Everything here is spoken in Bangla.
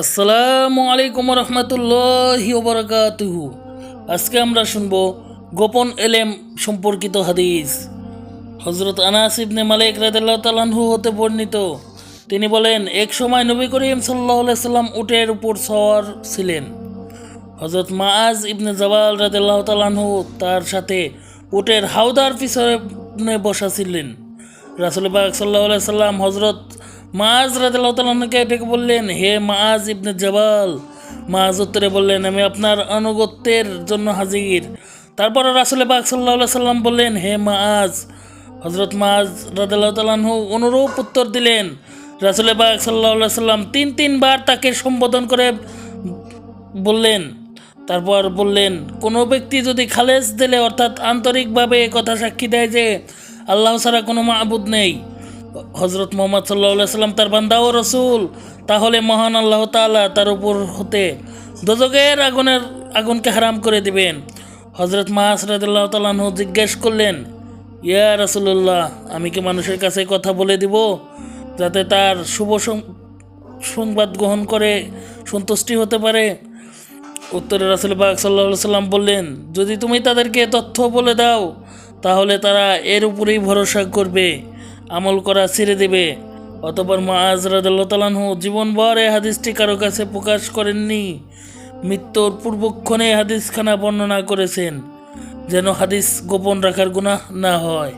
আসসালামু আলাইকুম রহমতুল্লাহি ওবরাকাতুহু। আজকে আমরা শুনব গোপন এলেম সম্পর্কিত হাদিস। হজরত আনাস ইবনে মালিক রাদিয়াল্লাহু তাআলা আনহু হতে বর্ণিত, তিনি বলেন, এক সময় নবী করিম সাল্লাল্লাহু আলাইহি সাল্লাম উটের উপর সওয়ার ছিলেন। হজরত মাআজ ইবনে জাবাল রাদিয়াল্লাহু তাআলা আনহু তার সাথে উটের হাউদার পিছনে বসা ছিলেন। রাসূল পাক সাল্লাল্লাহু আলাইহি সাল্লাম হজরত মাআজ রাদিয়াল্লাহু তাআলা আনহুকে ডেকে বললেন, হে মাআজ ইবনে জাবাল। মাআজ উত্তরে বললেন, আমি আপনার আনুগত্যের জন্য হাজির। তারপর রাসূল পাক সাল্লাল্লাহু আলাইহি সাল্লাম বললেন, হে মাআজ। হজরত মাআজ রাদিয়াল্লাহু তাআলা আনহু অনুরূপ উত্তর দিলেন। রাসূল পাক সাল্লাল্লাহু আলাইহি সাল্লাম তিনবার তাকে সম্বোধন করে বললেন। তারপর বললেন, কোনো ব্যক্তি যদি খালেস দিলে অর্থাৎ আন্তরিকভাবে কথা সাক্ষী দেয় যে আল্লাহ ছাড়া কোনো মাবুদ নেই, হজরত মুহাম্মদ সাল্লাল্লাহু আলাইহি সাল্লাম তার বান্দা ও রসুল, তাহলে মহান আল্লাহ তাআলা তার উপর হতে দোজখের আগুনকে হারাম করে দিবেন। হজরত মাআজ রাদিয়াল্লাহু তাআলা আনহু জিজ্ঞেস করলেন, ইয়া রাসূলুল্লাহ, আমি কি মানুষের কাছে কথা বলে দিব যাতে তার শুভ সংবাদ গ্রহণ করে সন্তুষ্টি হতে পারে? উত্তরে রাসূল পাক সাল্লাল্লাহু আলাইহি সাল্লাম বললেন, যদি তুমি তাদেরকে তথ্য বলে দাও তাহলে তারা এর উপরেই ভরসা করবে, আমল করা ছেড়ে দেবে। অতঃপর মুআজ রাদিয়াল্লাহু তাআলা আনহু জীবনভর এই হাদিসটি কারো কাছে প্রকাশ করেননি। মৃত্যুর পূর্বক্ষণে হাদিসখানা বর্ণনা করেছেন, যেন হাদিস গোপন রাখার গুনাহ না হয়।